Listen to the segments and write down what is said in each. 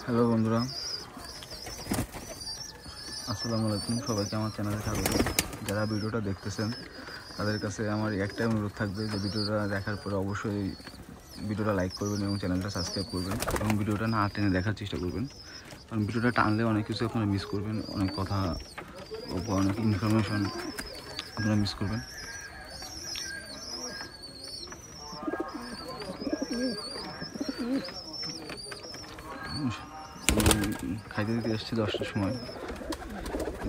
Hello বন্ধুরা, আসসালামু আলাইকুম। সবাইকে আমার চ্যানেলে স্বাগত। যারা ভিডিওটা দেখতেছেন তাদের কাছে আমার একটাই অনুরোধ থাকবে যে ভিডিওটা দেখার পরে অবশ্যই ভিডিওটা লাইক করবেন এবং চ্যানেলটা সাবস্ক্রাইব করবেন এবং ভিডিওটা না টেনে দেখার চেষ্টা করবেন। কারণ ভিডিওটা টানলে অনেক কিছু আপনারা মিস করবেন, অনেক কথা, অনেক ইনফরমেশন আপনারা মিস করবেন। খাইতে দিতে এসেছি 10টার সময়,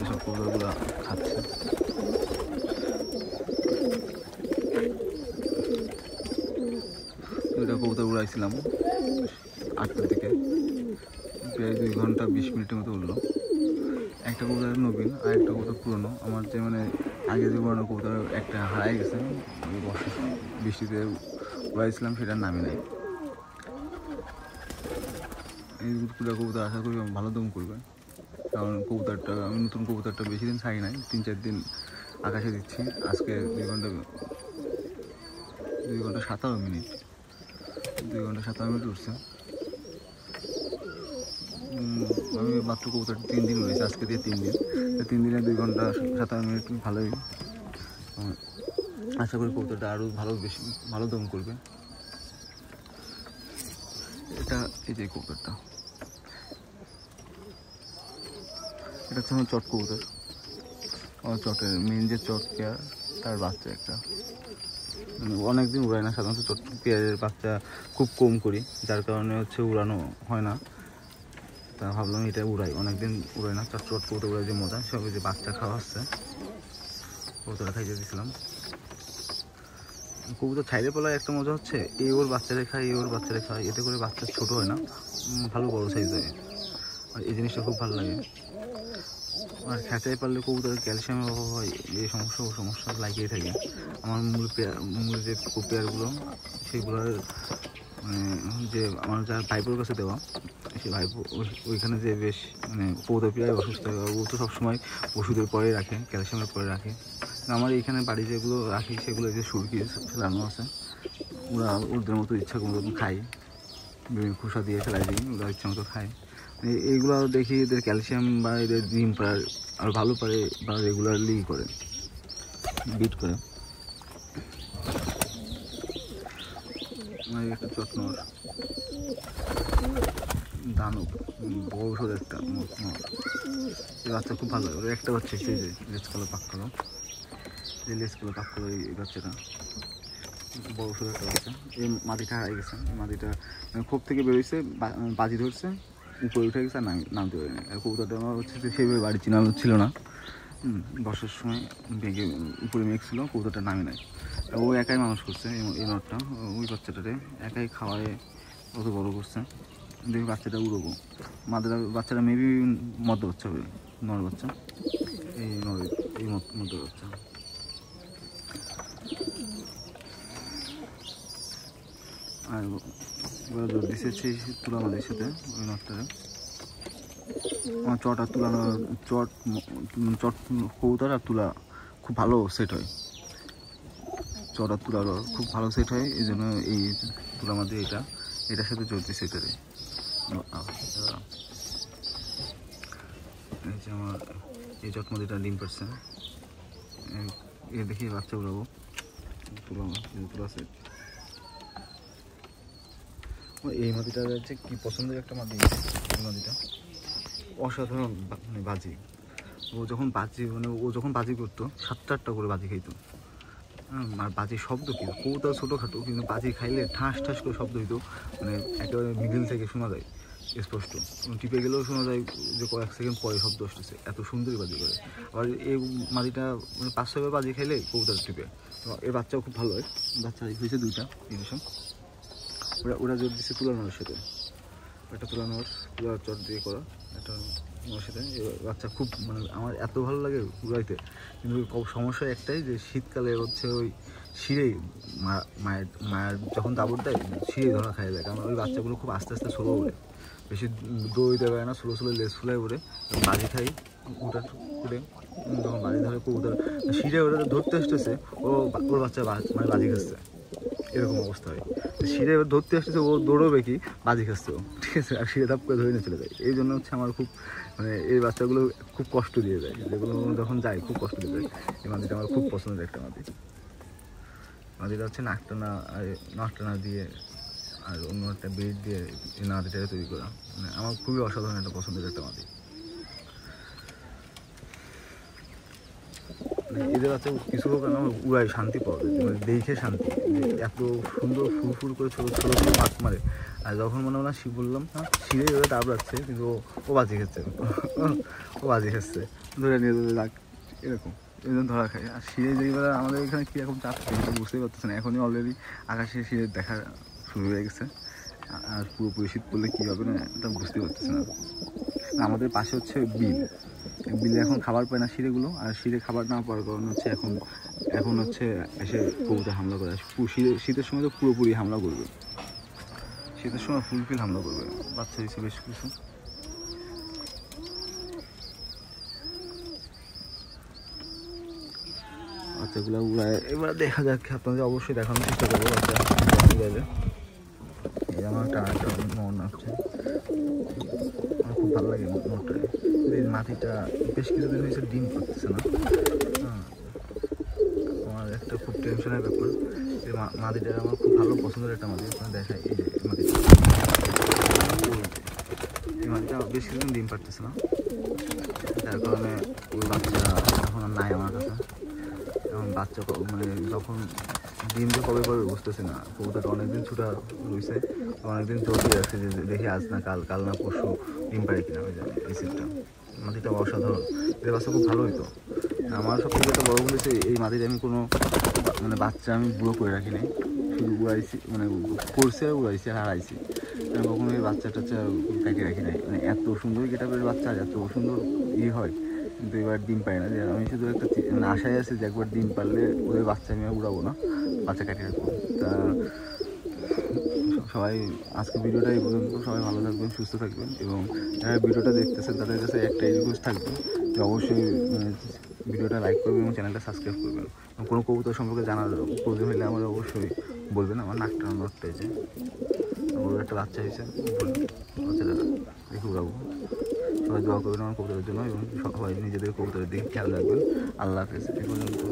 সব কবুতরগুলো খাচ্ছে। দুইটা কবুতর উড়াইছিলাম 8টার দিকে, প্রায় 2 ঘন্টা 20 মিনিটের মতো উঠলো। একটা কবুতর নবীন আর একটা কবুতর পুরনো। আমার যে আগে যে পুরনো কবুতর একটা হারাই গেছে, বর্ষা বৃষ্টিতে উড়াইছিলাম, সেটার নামই নাই। এই দুটো কবুতর আশা করি ভালো দম করবে, কারণ কবুতরটা আমি নতুন কবুতরটা বেশি দিন ছাড়ি নাই, 3-4 দিন আকাশে দিচ্ছি। আজকে 2 ঘন্টা 17 মিনিট 2 ঘন্টা 17 মিনিট উঠছে। আমি মাত্র কবুতর 3 দিন উড়েছি, আজকে দিয়ে 3 দিন। 3 দিনে 2 ঘন্টা 17 মিনিট ভালোই। আশা করি কবুতরটা আরও বেশি ভালো দম করবে। এটা এই যে কবুতরটা, এটা হচ্ছে আমার চট কবুতর। আমার চটের মেন যে চট পেয়ার, তার বাচ্চা একটা। অনেকদিন উড়ায় না, সাধারণত চট পেয়ারের বাচ্চা খুব কম করি, যার কারণে উড়ানো হয় না। তা ভাবলাম এটা উড়াই, অনেকদিন উড়াই না। চট কবুতর উড়াই যে মজা, সব যে বাচ্চা খাওয়া আসছে, কবুতরটা খাইতে দিয়েছিলাম। কবুতর ছাইরে পলায় একটা মজা হচ্ছে, এই ওর বাচ্চারা খায়, এই ওর বাচ্চারা খায়, এতে করে বাচ্চা ছোটো হয় না, ভালো বড়ো সাইজ হয়। আর এই জিনিসটা খুব ভালো লাগে। আর খেঁচাই পারলে কবুতরের ক্যালসিয়ামের অভাব হয়, এই সমস্যা লাগিয়ে থাকে। আমার মূল যে পেয়ারগুলো, সেগুলোর যে আমার যার ভাইপোর কাছে দেওয়া, সেই ভাইপো ওইখানে যে বেশ কবুতর প্রায় অসুস্থ হয়। ও তো সবসময় ওষুধের পরে রাখে, ক্যালসিয়ামের পরে রাখে। আমার এইখানে বাড়ি যেগুলো রাখি, সেগুলো যে সুরকি ফেলানো আছে, ওরা ওদের মতো ইচ্ছা মতো খায়, খোসা দিয়ে ফেলাই দিই, ওরা ইচ্ছা মতো খায়। এইগুলো দেখি এদের ক্যালসিয়াম বা এদের ডিম পাড়ার আর ভালো পারে, বা রেগুলারলি করে বিট করে। একটা চটনর দানব, বড় সড়ো একটা নর, এই বাচ্চা খুব ভালো। ওর একটা বাচ্চা সেই যে লেজ কালো পাক কালো, এই বাচ্চাটা বড় সড়ো একটা বাচ্চা। এই মাটিটা হারাই গেছে, এই মাটিটা খোপ থেকে বেরোইছে, বাজি ধরছে, উপরে উঠে গেছে, আর নামতে পারিনি। আর কবুতরটা আমার যে সেইভাবে বাড়ি চিনা ছিল না। বর্ষার সময় বেগে উপরে মেঘ ছিল, কবুতরটা নামে নাই। ও একাই মানুষ করছে এই নটটা, ওই বাচ্চাটারে একাই খাওয়ায় অত বড় করছে। দেখি বাচ্চাটা উড়বো, বাচ্চাটা মেবি মধ্য বাচ্চা হবে, নর বাচ্চা, এই মধ্য বাচ্চা। আর এবার জোর দিচ্ছে সেই তুলা মাদের সাথে ওই নটটারে। আমার চট আর তুলানো চট কবুতর আর তুলা খুব ভালো সেট হয়, চট আর তুলার খুব ভালো সেট হয়। এই জন্য এই তুলা মাদের এটার সাথে জোর দিচ্ছে এটারে। এই যে আমার এই চট মাদিটা ডিম পারছে, দেখি বাচ্চা উড়াবো। তুলা সেট এই মাদিটা হচ্ছে কি পছন্দের একটা মাদি। এই মাদিটা অসাধারণ বাজি। ও যখন বাজি করতো 7-8টা করে বাজি খাইতো। আর বাজির শব্দ কি, কবুতর ছোটোখাটো, কিন্তু বাজি খাইলে ঠাস ঠাস করে শব্দ হইতো, একেবারে মিডিল থেকে শোনা যায় স্পষ্ট। টিপে গেলেও শোনা যায় যে কয়েক সেকেন্ড পরে শব্দ আসতেছে, এত সুন্দরই বাজি করে। আবার এই মাদিটা 5-6বার বাজি খাইলে কবুতর টিপে। এর বাচ্চাও খুব ভালো হয়, বাচ্চা হয়েছে 2টা জিনিস। ওরা জোর দিচ্ছে তুলানোর সাথে, একটা তুলানোর চট দিয়ে করা একটা ওর সাথে। বাচ্চা খুব আমার এত ভালো লাগে উড়াইতে, কিন্তু সমস্যা একটাই যে শীতকালে ওই শিরেই মায়ের যখন দাবড় দেয়, শিরেই ধরা খাই যায়। কারণ ওই বাচ্চাগুলো খুব আস্তে আস্তে স্লো ওড়ে, বেশি দৌড়িতে পারে না, স্লো লেজ ফুলাই ওড়ে। বাজি খাই উঠে, যখন বাজি ধরে কবুতর শিরে ওরা ধরতে আসতেছে, ওর বাচ্চা বাজি খাচ্ছে। এরকম অবস্থা হয়। শিরে এবার ধরতে আসতেছে, ও দৌড়বে কি, বাজি খাচ্ছে ও, ঠিক আছে, আর শিরে ধাপ করে ধরে নিয়ে চলে যায়। এই জন্য হচ্ছে আমার খুব মানে এই বাচ্চাগুলো খুব কষ্ট দিয়ে যায়, যেগুলো যখন যায় খুব কষ্ট দিয়ে যায়। এই মাদিটা আমার খুব পছন্দের একটা মাদি। মাদিটা হচ্ছে নাকটানা দিয়ে আর অন্য একটা বেড দিয়ে এই মাদিটাকে তৈরি করা, মানে আমার খুবই অসাধারণ একটা পছন্দের একটা মাদি। এদের আছে কিছু হোক না, উড়াই শান্তি পাওয়া যায়, মানে দেখে শান্তি, এত সুন্দর ফুল করে ছোটো ছোটো মাছ মারে। আর যখন মনে হয় বললাম না শিরে এভাবে ডাব রাখছে, কিন্তু ও বাজি খাচ্ছে, ও বাজি খাচ্ছে, ধরে নিয়ে ধরে রাখ, এরকম এই জন্য ধরা খায়। আর শিরে যেইবার আমাদের এখানে কীরকম চাপ সেটা বুঝতেই পারতেছে না, এখনই অলরেডি আকাশে শিরে দেখা শুরু হয়ে গেছে। আর পুরোপুরি শীত পড়লে কী হবে না এটা বুঝতে পারতেছে না। আমাদের পাশে হচ্ছে বিলে এখন খাবার পায় না শিরেগুলো, আর শিরে খাবার না পাওয়ার কারণে হচ্ছে এখন হচ্ছে এসে কবুতর হামলা করে। শীতের সময় তো পুরোপুরি হামলা করবে, শীতের সময় ফুলফিল হামলা করবে। বাচ্চা হিসেবে বেশ কিছু বাচ্চাগুলো উড়ায়। এবার দেখা যাক, আপনাদের অবশ্যই দেখানোর চেষ্টা করবো বাচ্চা উড়াইলে। এই আমার একটা মন আছে, আমার খুব ভালো লাগে মনটা। এই মাটিটা বেশ কিছুদিন হয়েছে ডিম পাচ্ছে না, আমার একটা খুব টেনশনের ব্যাপার। এই মাটিটা আমার খুব ভালো পছন্দের একটা মাটি, আপনার দেখায়। এই যে মাটিটা, এই মাটিটা বেশ কিছুদিন ডিম পারতেছে না, যার কারণে ওই বাচ্চা এখন আর নাই আমার কাছে। এখন বাচ্চা মানে যখন ডিম যে কবে কবে বুঝতেছে না, কবুতরটা অনেকদিন ছুটা রয়েছে, অনেকদিন চলতে রাখছে যে দেখি আজ না কাল না পরশু ডিম পারে কিনা হয়ে যাবে। এই সিটটা মাটিটা অসাধারণ, এর বাচ্চা খুব ভালো হইতো। আমার সব থেকে একটা বড় বলেছে, এই মাটিতে আমি কোনো মানে বাচ্চা আমি বুড়ো করে রাখি নাই, শুধু উড়াইছি, মানে করছে উড়াইছি আর হারাইছি, আমি কখনো এই বাচ্চা টাচ্চা কাটিয়ে রাখি নাই। মানে এত সুন্দর গেটাপের বাচ্চা, এত সুন্দর হয়, কিন্তু এবার ডিম পাই না। যে আমি শুধু একটা মানে আশায় আছে যে একবার ডিম পারলে ওদের বাচ্চা আমি উড়াবো না, বাচ্চা কাটিয়ে রাখবো। তা সবাই আজকে ভিডিওটা এই পর্যন্ত, সবাই ভালো থাকবেন, সুস্থ থাকবেন, এবং যারা ভিডিওটা দেখতেছেন তাদের কাছে একটাই রিকোয়েস্ট থাকবে যে অবশ্যই ভিডিওটা লাইক করবেন এবং চ্যানেলটা সাবস্ক্রাইব করবেন। কোনো কবুতর সম্পর্কে জানার প্রয়োজন হলে আমার অবশ্যই বলবেন। আমার নাকটা পেয়েছে, ওর একটা বাচ্চা হয়েছে, বাচ্চাটা দেখে উড়াবো। সবাই দোয়া করবেন আমার কবুতরের জন্য, এবং সবাই নিজেদের কবুতরের দিকে খেয়াল রাখবেন। আল্লাহ হাফেজ। এই পর্যন্ত।